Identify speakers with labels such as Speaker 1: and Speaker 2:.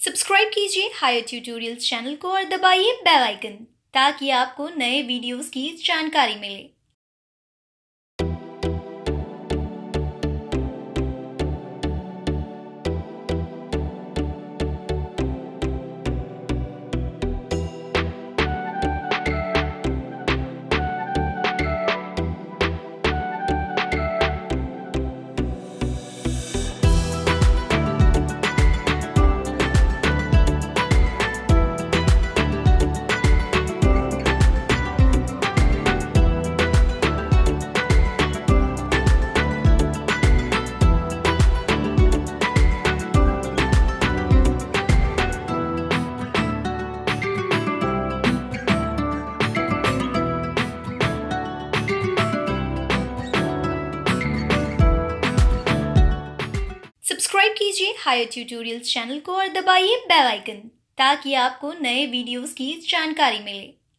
Speaker 1: Subscribe कीजिए higher tutorials channel को और दबाइए बेल आइकन ताकि आपको नए वीडियोस की जानकारी मिले। सब्सक्राइब कीजिए हायर ट्यूटोरियल्स चैनल को और दबाइए बेल आइकन ताकि आपको नए वीडियोस की जानकारी मिले।